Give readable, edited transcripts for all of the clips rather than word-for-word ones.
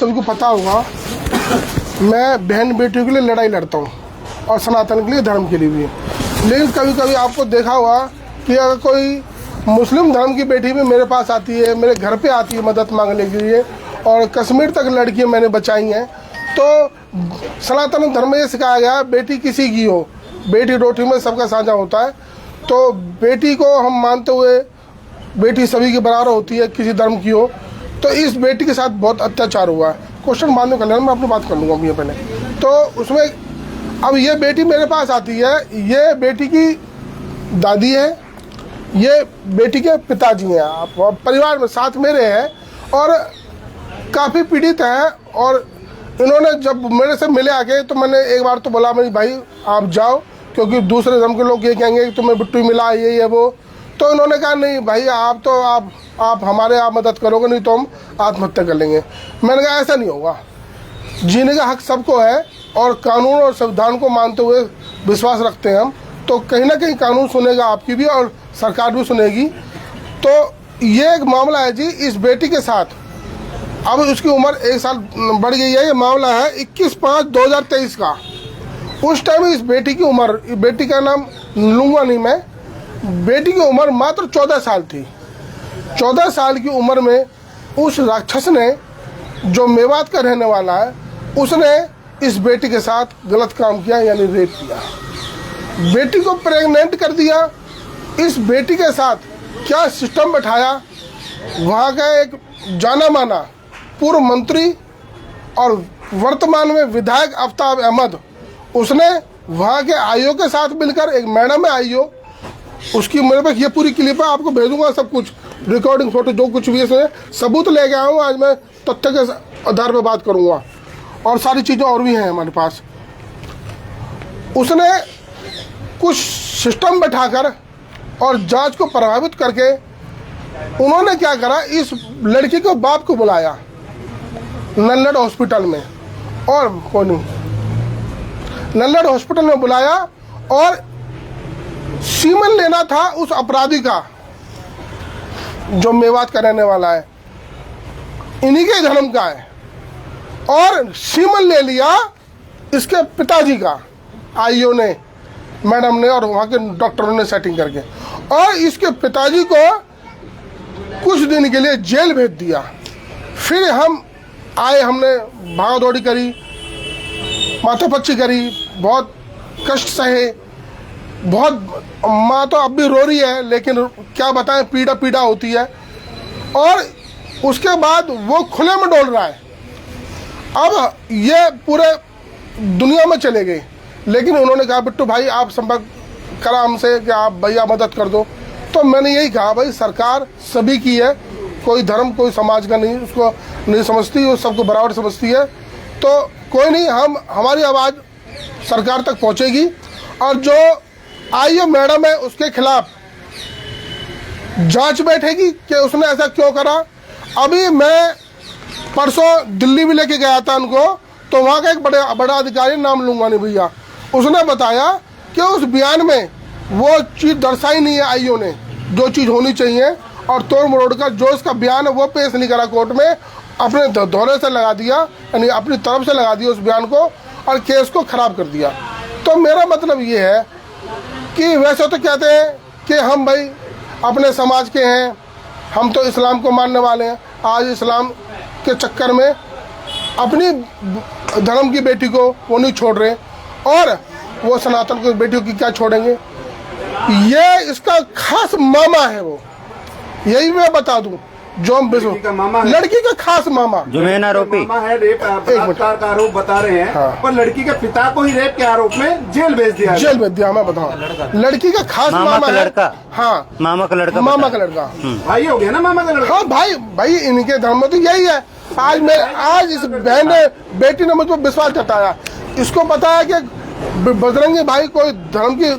सभी को पता होगा, मैं बहन बेटियों के लिए लड़ाई लड़ता हूँ और सनातन के लिए, धर्म के लिए भी। लेकिन कभी कभी आपको देखा होगा कि अगर कोई मुस्लिम धर्म की बेटी भी मेरे पास आती है, मेरे घर पे आती है मदद मांगने के लिए, और कश्मीर तक लड़कियाँ मैंने बचाई हैं, तो सनातन धर्म में ये सिखाया गया है बेटी किसी की हो, बेटी रोटी में सबका साझा होता है। तो बेटी को हम मानते हुए, बेटी सभी के बराबर होती है, किसी धर्म की हो, तो इस बेटी के साथ बहुत अत्याचार हुआ है। क्वेश्चन बाद में कर लेना, मैं अपनी बात कर लूँगा अभी पहले। तो उसमें अब ये बेटी मेरे पास आती है, ये बेटी की दादी है, ये बेटी के पिताजी हैं, आप परिवार में साथ मेरे हैं और काफ़ी पीड़ित हैं। और इन्होंने जब मेरे से मिले आके, तो मैंने एक बार तो बोला मेरी भाई आप जाओ, क्योंकि दूसरे धर्म के लोग ये कहेंगे कि तुम्हें बिट्टू मिला ये है वो। तो इन्होंने कहा नहीं भाई, आप तो आप हमारे आप मदद करोगे, नहीं तो हम आत्महत्या कर लेंगे। मैंने कहा ऐसा नहीं होगा, जीने का हक सबको है और कानून और संविधान को मानते हुए विश्वास रखते हैं हम, तो कहीं ना कहीं कानून सुनेगा आपकी भी और सरकार भी सुनेगी। तो ये एक मामला है जी इस बेटी के साथ। अब उसकी उम्र 1 साल बढ़ गई है। ये मामला है 21/5/2023 का। उस टाइम इस बेटी की उम्र, बेटी का नाम लूँगा नहीं मैं, बेटी की उम्र मात्र 14 साल थी। 14 साल की उम्र में उस राक्षस ने, जो मेवात का रहने वाला है, उसने इस बेटी के साथ गलत काम किया, यानी रेप किया, बेटी को प्रेग्नेंट कर दिया। इस बेटी के साथ क्या सिस्टम बैठाया, वहाँ का एक जाना माना पूर्व मंत्री और वर्तमान में विधायक आफ्ताब अहमद, उसने वहाँ के आईओ के साथ मिलकर, एक मैडम है आईओ, उसकी मेरे पास ये पूरी क्लिप है, आपको भेजूंगा सब कुछ, रिकॉर्डिंग फोटो जो कुछ भी इसमें सबूत ले गया हूँ। आज मैं तथ्य के आधार पर बात करूँगा और सारी चीज़ें और भी हैं हमारे पास। उसने कुछ सिस्टम बैठाकर और जांच को प्रभावित करके उन्होंने क्या करा, इस लड़की को बाप को बुलाया नल्लड़ हॉस्पिटल में, और कौन नल्लड़ हॉस्पिटल में बुलाया और सीमन लेना था उस अपराधी का, जो मेवात का रहने वाला है, इन्हीं के धर्म का है, और सीमन ले लिया इसके पिताजी का, आईओ ने, मैडम ने और वहाँ के डॉक्टरों ने सेटिंग करके, और इसके पिताजी को कुछ दिन के लिए जेल भेज दिया। फिर हम आए, हमने भागा दौड़ी करी, माथापच्ची करी, बहुत कष्ट सहे, बहुत, माँ तो अब भी रो रही है, लेकिन क्या बताएं, पीड़ा पीड़ा होती है। और उसके बाद वो खुले में डोल रहा है। अब ये पूरे दुनिया में चले गए, लेकिन उन्होंने कहा बिट्टू भाई आप संपर्क करा हमसे कि आप भैया मदद कर दो। तो मैंने यही कहा भाई सरकार सभी की है, कोई धर्म कोई समाज का नहीं, उसको नहीं समझती, वो सबको बराबर समझती है। तो कोई नहीं, हमारी आवाज़ सरकार तक पहुंचेगी और जो आईओ मैडम है उसके खिलाफ जांच बैठेगी कि उसने ऐसा क्यों करा। अभी मैं परसों दिल्ली भी लेके गया था उनको, तो वहाँ का एक बड़ा अधिकारी, नाम लूँगा नहीं भैया, उसने बताया कि उस बयान में वो चीज़ दर्शाई नहीं है आईओ ने, जो चीज़ होनी चाहिए, और तोड़ मरोड़ का जो इसका बयान है वो पेश नहीं करा कोर्ट में, अपने दौरे से लगा दिया, यानी अपनी तरफ से लगा दिया उस बयान को और केस को ख़राब कर दिया। तो मेरा मतलब ये है कि वैसे तो कहते हैं कि हम भाई अपने समाज के हैं, हम तो इस्लाम को मानने वाले हैं, आज इस्लाम के चक्कर में अपनी धर्म की बेटी को वो नहीं छोड़ रहे, और वो सनातन की बेटियों की क्या छोड़ेंगे। ये इसका खास मामा है, वो यही मैं बता दूं, जो हम लड़की का खास मामा, जो मेन आरोपी मामा है, रेप बलात्कार का आरोप बता रहे हैं। हाँ। पर लड़की के पिता को ही रेप के आरोप में जेल भेज दिया। जेल भेज दिया, मैं बताऊं, लड़की का खास मामा है। लड़का, हाँ, मामा का लड़का, मामा का लड़का, भाई हो गया ना मामा का लड़का। हाँ भाई इनके धर्म में तो यही है। आज इस बहन ने, बेटी ने मुझ पर विश्वास जताया, इसको पता है कि बजरंगी भाई कोई धर्म की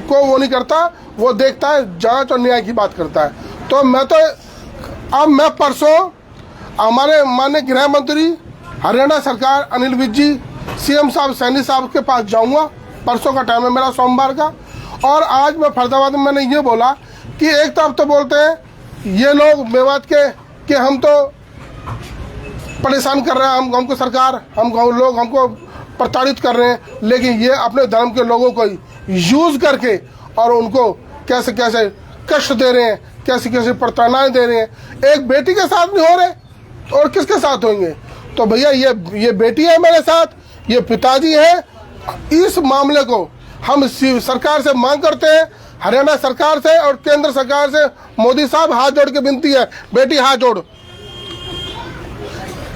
को वो नहीं करता, वो देखता है जांच और न्याय की बात करता है। तो मैं परसों हमारे माननीय गृह मंत्री हरियाणा सरकार अनिल विज जी, सीएम साहब सैनी साहब के पास जाऊंगा। परसों का टाइम है मेरा, सोमवार का। और आज मैं फरीदाबाद में मैंने ये बोला कि एक तरफ तो बोलते हैं ये लोग मेवात के कि हम तो परेशान कर रहे हैं हमको सरकार, हम लोग हमको प्रताड़ित कर रहे हैं, लेकिन ये अपने धर्म के लोगों को यूज करके और उनको कैसे कैसे कष्ट दे रहे हैं, कैसे कैसे प्रताड़नाएं दे रहे हैं। एक बेटी के साथ नहीं हो रहे और किसके साथ होंगे? तो भैया ये बेटी है मेरे साथ, ये पिताजी है। इस मामले को हम सरकार से मांग करते हैं, हरियाणा सरकार से और केंद्र सरकार से। मोदी साहब हाथ जोड़ के विनती है, बेटी हाथ जोड़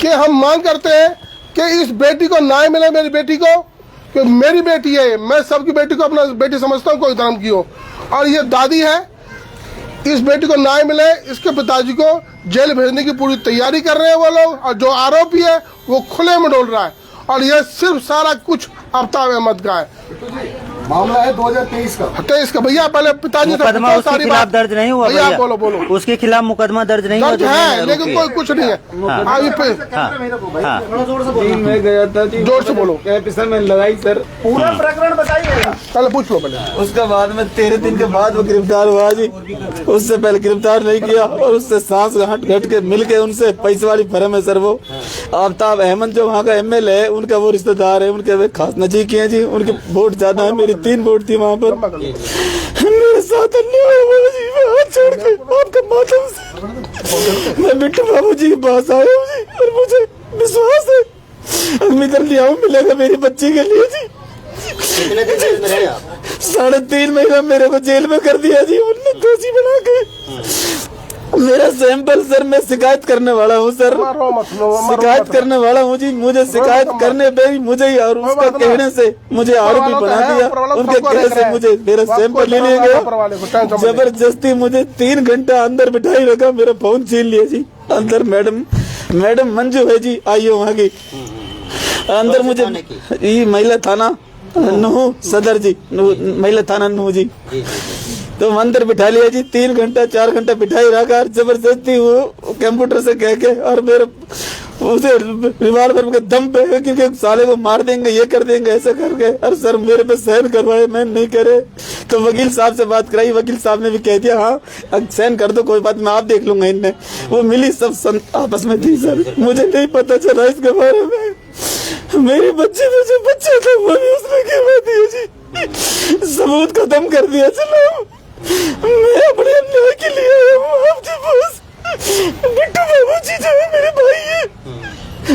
कि हम मांग करते हैं कि इस बेटी को न्याय मिले, मेरी बेटी को, कि मेरी बेटी है, मैं सबकी बेटी को अपना बेटी समझता हूँ, कोई धर्म की हो। और ये दादी है, इस बेटी को न्याय मिले। इसके पिताजी को जेल भेजने की पूरी तैयारी कर रहे हैं वो लोग, और जो आरोपी है वो खुले में डोल रहा है। और ये सिर्फ सारा कुछ आफ्ताब अहमद का है। मामला है 2023 का। 23 का भैया, पहले पिताजी मुकदमा उसके खिलाफ दर्ज नहीं हुआ भैया? बोलो उसके खिलाफ मुकदमा दर्ज नहीं हुआ? दर्ज है लेकिन कोई कुछ नहीं है। अभी मैं गया था जी, जोर से बोलो। कैपिटल में लगाई सर, पूरा प्रकरण बताइए। पहले पूछ लो पहले। उसके बाद में 13 दिन के बाद वो गिरफ्तार हुआ जी। उससे पहले गिरफ्तार नहीं किया और उससे सांस घट के मिल के उनसे पैसे वाली फर्म है सर। वो आफ्ताब अहमद जो वहाँ का MLA है, उनका वो रिश्तेदार है, उनके वे खास नजीक हैं जी। उनके वोट ज्यादा है, मेरी 3 वोट थी वहाँ पर। मेरे साथ अन्याय हुआ जी, मैं हाथ छोड़ के आपका माध्यम से मैं बिट्टू बाबू जी के पास आया हूँ जी, और मुझे विश्वास है अग्निकर लिया हूँ मिलेगा मेरी बच्ची के लिए जी। कितने दिन जेल में रहे आप? 3.5 महीना मेरे को जेल में कर दिया जी उन्होंने, दोषी बना के। मेरा सैंपल सर, मैं शिकायत करने वाला हूँ सर, शिकायत करने वाला हूँ जी। मुझे शिकायत करने पे ही मुझे ही और उसका कहने से मुझे आरोपी बना दिया। उनके कहने से मुझे मेरा सैंपल ले लिया गया, जबरदस्ती मुझे 3 घंटा अंदर बिठाई रखा, मेरा फोन छीन लिया जी। अंदर मैडम मंजू है जी, आइए वहाँ की अंदर। मुझे ये महिला थाना नूह सदर जी, महिला थाना नूह जी, तो अंदर बिठा लिया जी। 3 घंटा 4 घंटा बिठाई रखा, जबरदस्ती वो कंप्यूटर से कह के और मेरे उसे रिवॉल्वर के दम पे, क्योंकि साले को मार देंगे, ये कर देंगे, ऐसा करके। और सर मेरे पे साइन करवाए, मैं नहीं करे तो वकील साहब से बात कराई, वकील साहब ने भी कह दिया हाँ साइन कर दो, कोई बात मैं आप देख लूंगा। इनने वो मिली सब आपस में थी सर, मुझे नहीं पता चला इसके बारे में। मेरी बच्ची में जो बच्चा था वो भी उसने गिरवा दिया जी, सबूत खत्म कर दिया। चलो मैं अपने अन्याय के लिए आया हूँ आपके पास। बिट्टू बाबू जी जो है मेरे भाई है,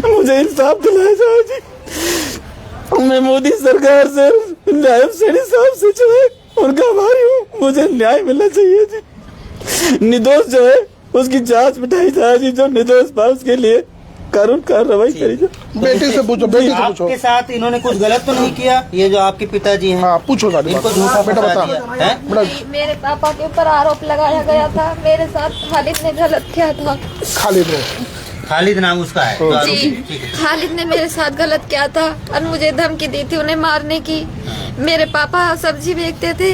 मुझे इंसाफ दिलाया जाए जी। मैं मोदी सरकार से, नायब सैनी साहब से जो है उनका आभारी हूँ, मुझे न्याय मिलना चाहिए जी। निर्दोष जो है उसकी जांच बिठाई जाए जी, जो निर्दोष था उसके लिए कानून कार्रवाई करी जाए। बेटी से पूछो, बेटी से पूछो। आपके साथ इन्होंने कुछ गलत तो नहीं किया? ये जो आपके पिताजी हैं, हाँ पूछो सारी इनको बात। झूठा बेटा फंसा बता। दिया है? मेरे पापा के ऊपर आरोप लगाया गया था, मेरे साथ खालिद ने गलत किया था। खालिद नाम उसका है तो आरोपी? जी, ठीक है। खालिद ने मेरे साथ गलत किया था और मुझे धमकी दी थी उन्हें मारने की। मेरे पापा सब्जी बेचते थे,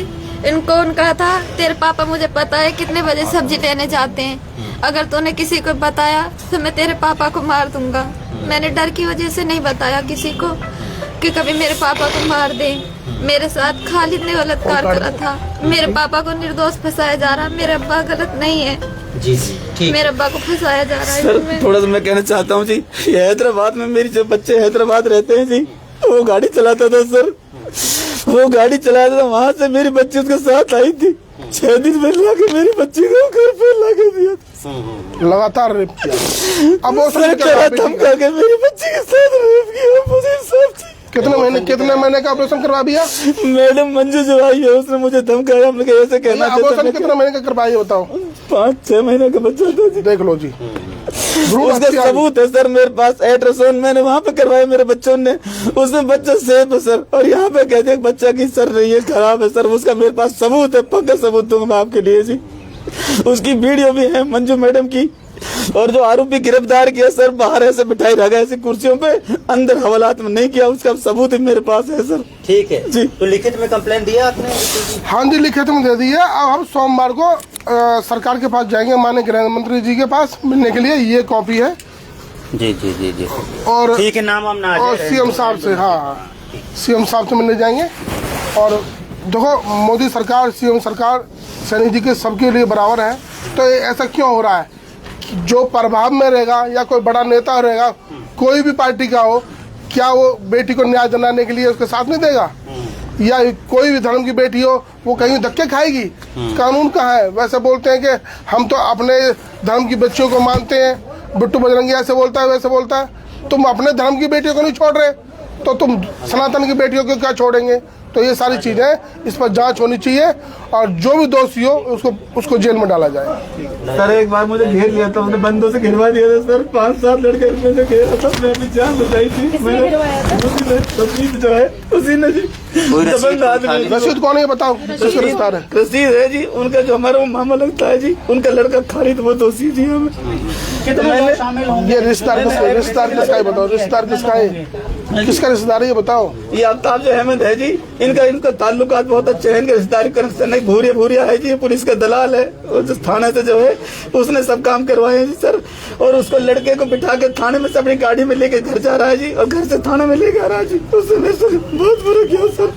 इनको उनका था तेरे पापा मुझे पता है कितने बजे सब्जी लेने जाते हैं, अगर तूने किसी को बताया तो मैं तेरे पापा को मार दूंगा। मैंने डर की वजह से नहीं बताया किसी को कि कभी मेरे पापा को मार दे। मेरे साथ खालिद ने गलत कार्य करा था, मेरे पापा को निर्दोष फंसाया जा रहा, मेरे अब्बा गलत नहीं है जी ठीक। मेरे अब्बा को फंसाया जा रहा है। सर थोड़ा सा मैं कहना चाहता हूँ जी, हैदराबाद में मेरी जो बच्चे हैदराबाद रहते हैं जी, वो गाड़ी चलाता था सर, वो गाड़ी चलाता था, वहाँ से मेरी बच्ची उसके साथ आई थी। 6 दिन में लाके मेरी बच्ची को घर पे लाके दिया था, लगातार रेप किया। अब वो धमका के मेरी बच्ची के साथ रेप किया। मुझे इंसाफ कितने महीने का ऑपरेशन करवा दिया? मैडम मंजू जो आई है उसने मुझे धमकाया, हमने कहा ऐसे कहना ऑपरेशन कितने महीने का करवाइए बताओ? 5-6 महीने का बच्चा था जी। देख लो जी, उसका सबूत है सर मेरे पास, अल्ट्रासाउंड मैंने वहाँ पे करवाया मेरे बच्चों ने, उसमें बच्चा सेफ है सर, और यहाँ पे कहते हैं बच्चा की सर रही है खराब है सर, उसका मेरे पास सबूत है, पक्का सबूत दूंगा मैं आपके लिए जी। उसकी वीडियो भी है मंजू मैडम की, और जो आरोपी गिरफ्तार किया सर बाहर ऐसे बिठाई रखा ऐसी कुर्सियों पे, अंदर हवालात में नहीं किया, उसका सबूत मेरे पास है सर। ठीक है जी। तो लिखित में कंप्लेंट दिया आपने? हाँ जी लिखित में दे दी है। अब हम सोमवार को सरकार के पास जाएंगे, माननीय गृह मंत्री जी के पास मिलने के लिए। ये कॉपी है जी जी जी जी। और ठीक है, नाम हम ना और सीएम साहब से, हाँ सीएम साहब से मिलने जाएंगे। और देखो मोदी सरकार, सीएम सरकार, सैनी जी के सबके लिए बराबर है, तो ऐसा क्यों हो रहा है? जो प्रभाव में रहेगा या कोई बड़ा नेता रहेगा, कोई भी पार्टी का हो, क्या वो बेटी को न्याय दिलाने के लिए उसके साथ नहीं देगा? या कोई भी धर्म की बेटी हो वो कहीं धक्के खाएगी? कानून कहाँ है? वैसे बोलते हैं कि हम तो अपने धर्म की बच्चियों को मानते हैं, बिट्टू बजरंगी ऐसे बोलता है वैसे बोलता है। तुम अपने धर्म की बेटियों को नहीं छोड़ रहे तो तुम सनातन की बेटियों को क्या छोड़ेंगे? तो ये सारी चीजें, इस पर जांच होनी चाहिए और जो भी दोषी हो उसको जेल में डाला जाए। सर एक बार मुझे घेर लिया था, उसने बंदों से घिरवा दिया था सर, 5-7 लड़के में जो घेरा था, मैं अपनी जान बचाई थी। मैंने तस्वीर जो है उसी ने जी दबंग आदमी। रसीद कौन है बताओ? रिश्तेदार है? रसीद है जी उनका, जो हमारा वो मामा लगता है जी, उनका लड़का खालिद वो दोषी जी हमें। तो मैंने ये रिश्तेदार किसका है बताओ? रिश्तेदार किसका है? किसका रिश्तेदार है ये बताओ? ये आफ्ताब जो अहमद है जी, इनका ताल्लुकात बहुत अच्छे हैं, इनके रिश्तेदारी कनेक्शन है। भूरिया है जी, पुलिस का दलाल है, और जिस थाने से जो है उसने सब काम करवाए हैं जी सर। और उसको लड़के को बिठा के थाने में से अपनी गाड़ी में लेके घर जा रहा है जी, और घर से थाने में लेके आ रहा है जी। उसने मेरे से बहुत बुरा किया सर।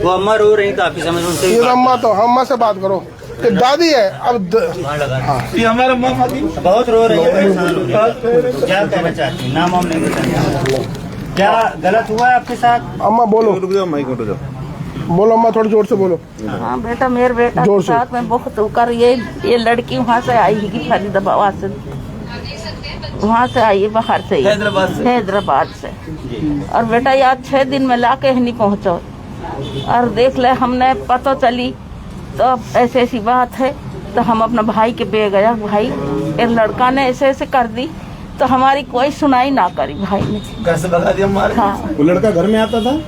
वो अम्मा रो रही काफी समय से, उनसे भी ये बात अम्मा तो अम्मा से बात करो, ये दादी है। अब ये हमारा मामा जी बहुत रो रही है, परेशान हो रही है। क्या कहना चाहती हैं? नाम नहीं बताना। क्या गलत हुआ है आपके साथ? अम्मा बोलो, बोलो अम्मा, थोड़ी जोर से बोलो। हाँ बेटा, मेरे बेटा जोर के से। साथ में बहुत होकर ये लड़की वहाँ से आई है, फरीदाबाद से, वहाँ से आई है, बाहर से, हैदराबाद से। और बेटा यार 6 दिन में ला के नहीं पहुँचो, और देख ले हमने पता चली तो ऐसी बात है, तो हम अपना भाई के पे गया, भाई एक लड़का ने ऐसे कर दी, तो हमारी कोई सुनाई ना करी भाई ने, घर से भगा दिया हमारे। हाँ, वो लड़का घर में आता था?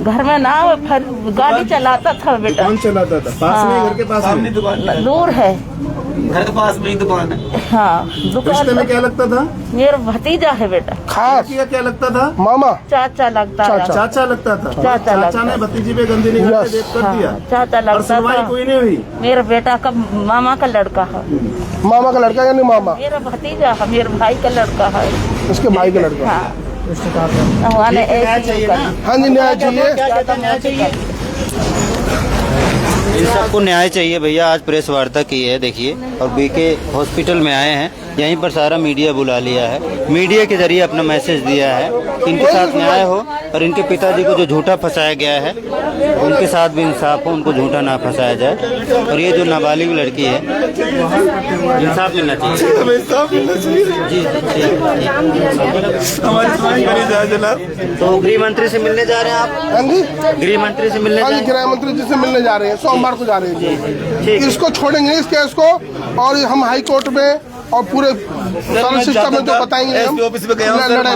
घर में ना, फिर गाड़ी चलाता था बेटा। कौन चलाता था? पास में, घर के पास में? दुकान दूर है, घर के पास में ही दुकान है। हाँ रिश्ते दुकान। में क्या लगता था? मेरा भतीजा है बेटा, खास क्या लगता था? मामा, चाचा लगता था। चाचा लगता था? चाचा लगता चाचा ने भतीजी पे गंदी निगाह से देख कर दिया, हाँ, चाचा और लगता सुनवाई था। कोई नहीं हुई? मेरा बेटा का मामा का लड़का है, मामा का लड़का यानी मामा, मेरा भतीजा है, मेरे भाई का लड़का है। इसके भाई का लड़का। हाँ, हमारे ऐसे ही करी। हाँ जी, न्याय चाहिए। न्याय चाहिए, इन सबको न्याय चाहिए भैया। आज प्रेस वार्ता की है देखिए, और बीके हॉस्पिटल में आए हैं, यहीं पर सारा मीडिया बुला लिया है, मीडिया के जरिए अपना मैसेज दिया है कि इनके साथ न्याय हो, और इनके पिताजी को जो झूठा फंसाया गया है उनके साथ भी इंसाफ हो, उनको झूठा ना फंसाया जाए। और ये जो नाबालिग लड़की है, इंसाफ मिलना चाहिए। जी तो गृह मंत्री से मिलने जा रहे हैं आप? हाँ जी, गृह मंत्री से मिलने हाँ जा जी, रहे हैं? गृह मंत्री जी से मिलने जा रहे हैं, सोमवार को जा रहे हैं जी। इसको छोड़ेंगे इस केस को, और हम हाई कोर्ट में और पूरे सारे सिस्टम में जो बताएंगे हम ऑफिस में गया हूं सर। लड़ाई